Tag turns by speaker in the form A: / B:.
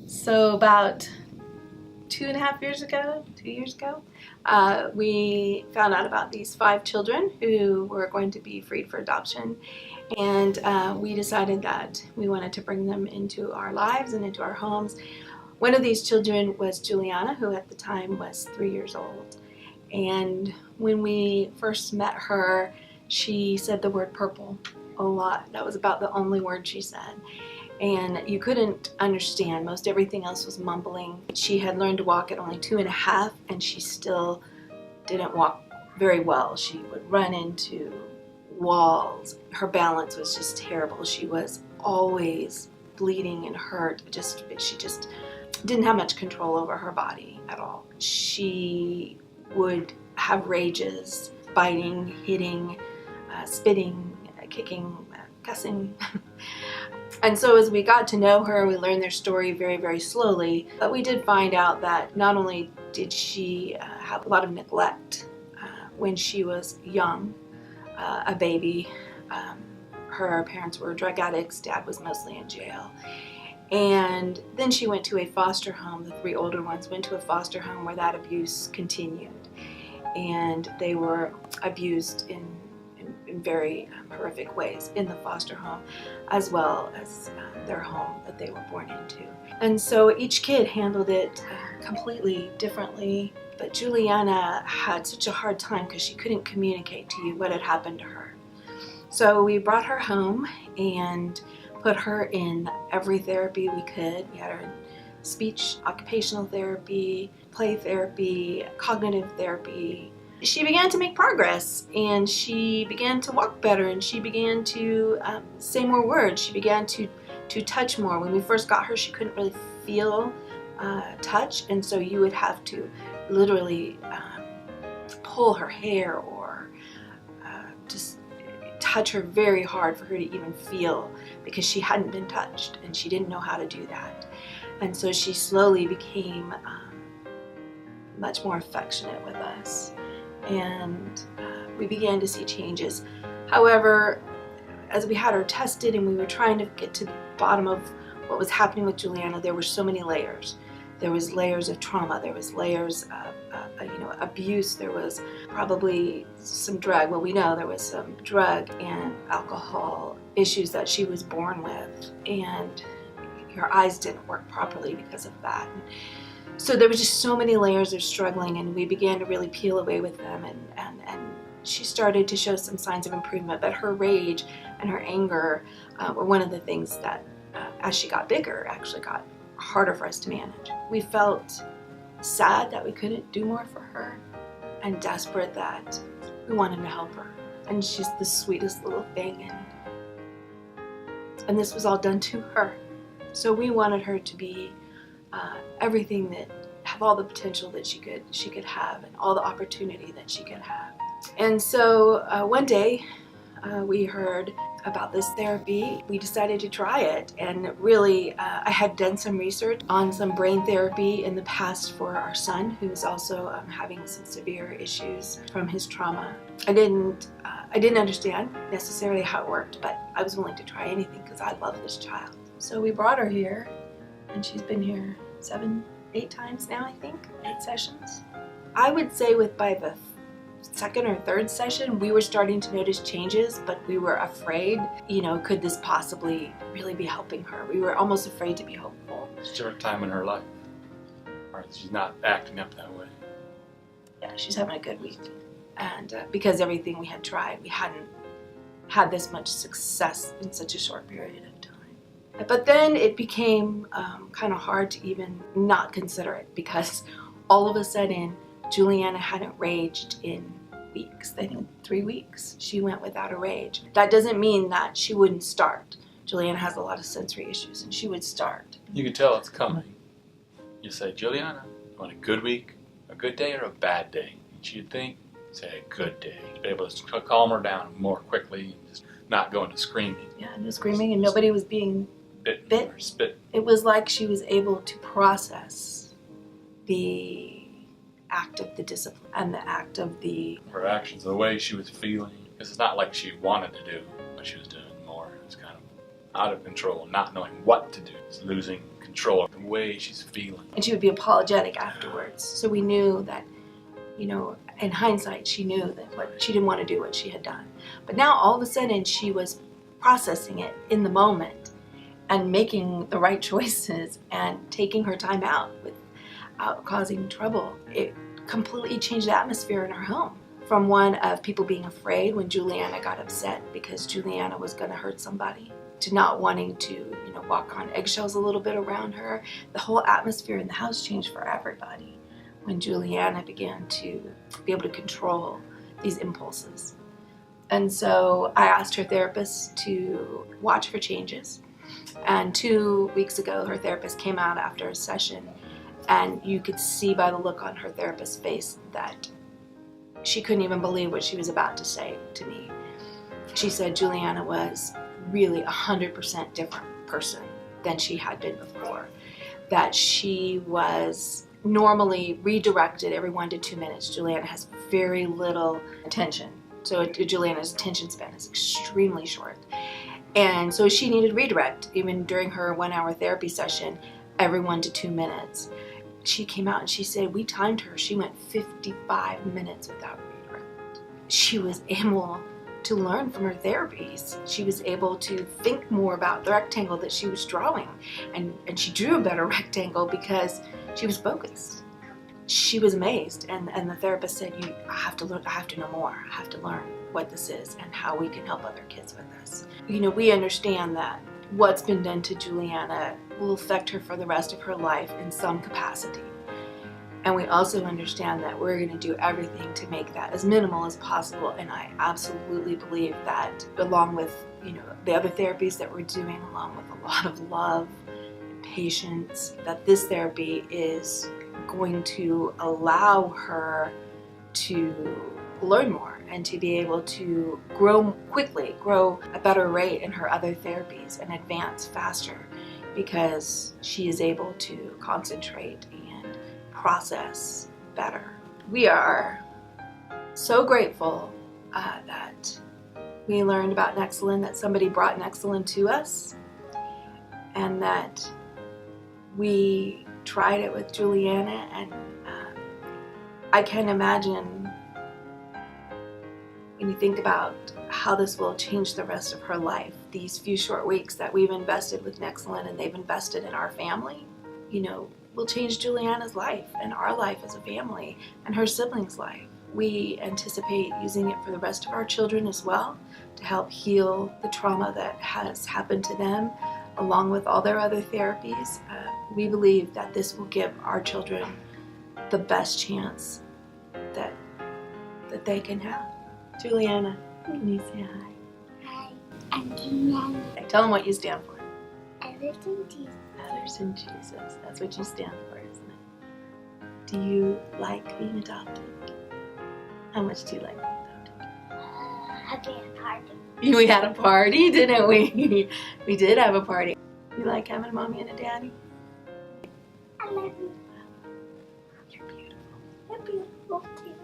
A: So about 2 years ago, we found out about these 5 children who were going to be freed for adoption, and we decided that we wanted to bring them into our lives and into our homes. One of these children was Julliana, who at the time was 3 years old, and when we first met her, she said the word purple a lot. That was about the only word she said. And you couldn't understand. Most everything else was mumbling. She had learned to walk at only 2.5, and she still didn't walk very well. She would run into walls. Her balance was just terrible. She was always bleeding and hurt. She just didn't have much control over her body at all. She would have rages, biting, hitting, spitting, kicking, cussing. And so as we got to know her, we learned their story very, very slowly. But we did find out that not only did she have a lot of neglect when she was young, a baby. Her parents were drug addicts, Dad was mostly in jail. And then she went to a foster home. The 3 older ones went to a foster home where that abuse continued. And they were abused in very horrific ways in the foster home, as well as their home that they were born into. And so each kid handled it completely differently, but Julliana had such a hard time because she couldn't communicate to you what had happened to her. So we brought her home and put her in every therapy we could. We had her in speech, occupational therapy, play therapy, cognitive therapy. She began to make progress, and she began to walk better, and she began to say more words. She began to touch more. When we first got her, she couldn't really feel touch, and so you would have to literally pull her hair or just touch her very hard for her to even feel, because she hadn't been touched and she didn't know how to do that. And so she slowly became much more affectionate with us, and we began to see changes. However, as we had her tested and we were trying to get to the bottom of what was happening with Julliana, there were so many layers. There was layers of trauma, there was layers of abuse, there was probably some drug. Well, we know there was some drug and alcohol issues that she was born with, and her eyes didn't work properly because of that. So there was just so many layers of struggling, and we began to really peel away with them, and she started to show some signs of improvement, but her rage and her anger were one of the things that, as she got bigger, actually got harder for us to manage. We felt sad that we couldn't do more for her, and desperate that we wanted to help her. And she's the sweetest little thing, and this was all done to her. So we wanted her to be everything, that have all the potential that she could have, and all the opportunity that she could have. And so one day we heard about this therapy. We decided to try it, and really I had done some research on some brain therapy in the past for our son, who was also having some severe issues from his trauma. I didn't understand necessarily how it worked, but I was willing to try anything because I love this child. So we brought her here, and she's been here 7, 8 times now, I think, 8 sessions. I would say by the 2nd or 3rd session, we were starting to notice changes, but we were afraid, could this possibly really be helping her? We were almost afraid to be hopeful.
B: It's a different time in her life, or she's not acting up that way.
A: Yeah, she's having a good week. And because everything we had tried, we hadn't had this much success in such a short period of time. But then it became kind of hard to even not consider it, because all of a sudden, Julliana hadn't raged in weeks. I think 3 weeks she went without a rage. That doesn't mean that she wouldn't start. Julliana has a lot of sensory issues, and she would start.
B: You can tell it's coming. You say, Julliana, you want a good week, a good day, or a bad day? And she'd think, say a good day. To be able to calm her down more quickly, and just not go into screaming.
A: Yeah, no screaming, and nobody was being bit
B: or spit.
A: It was like she was able to process the act of the discipline and the act of her
B: actions, the way she was feeling. Because it's not like she wanted to do what she was doing more. It was kind of out of control, not knowing what to do. It's losing control. control of the way she's feeling.
A: And she would be apologetic afterwards. So we knew that, you know, in hindsight, she knew that she didn't want to do what she had done. But now all of a sudden she was processing it in the moment and making the right choices and taking her time out without causing trouble. It completely changed the atmosphere in our home. From one of people being afraid when Julliana got upset because Julliana was going to hurt somebody, to not wanting to, you know, walk on eggshells a little bit around her. The whole atmosphere in the house changed for everybody when Julliana began to be able to control these impulses. And so I asked her therapist to watch for changes. And 2 weeks ago, her therapist came out after a session, and you could see by the look on her therapist's face that she couldn't even believe what she was about to say to me. She said Julliana was really 100% different person than she had been before. That she was normally redirected every 1 to 2 minutes. Julliana has very little attention. So Julliana's attention span is extremely short. And so she needed redirect, even during her 1-hour therapy session, every 1 to 2 minutes. She came out and she said, we timed her. She went 55 minutes without redirect. She was able to learn from her therapies. She was able to think more about the rectangle that she was drawing. And she drew a better rectangle because she was focused. She was amazed. And the therapist said, I have to learn, I have to know more. I have to learn what this is and how we can help other kids with this. You know, we understand that what's been done to Julliana will affect her for the rest of her life in some capacity. And we also understand that we're going to do everything to make that as minimal as possible. And I absolutely believe that, along with, you know, the other therapies that we're doing, along with a lot of love and patience, that this therapy is going to allow her to learn more and to be able to grow quickly, grow a better rate in her other therapies and advance faster, because she is able to concentrate and process better. We are so grateful that we learned about Nexalin, that somebody brought Nexalin to us, and that we tried it with Julliana, and I can imagine, when you think about how this will change the rest of her life, these few short weeks that we've invested with Nexalin and they've invested in our family, you know, will change Julliana's life and our life as a family and her siblings' life. We anticipate using it for the rest of our children as well, to help heal the trauma that has happened to them, along with all their other therapies. We believe that this will give our children the best chance that they can have. Julliana, can you say hi?
C: Hi, I'm Julliana.
A: Tell them what you stand for.
C: Others in Jesus.
A: Others in Jesus. That's what you stand for, isn't it? Do you like being adopted? How much do you like being adopted?
C: Having a party.
A: We had a party, didn't we? We did have a party. You like having a mommy and a daddy?
C: I love you.
A: You're beautiful.
C: You're beautiful too.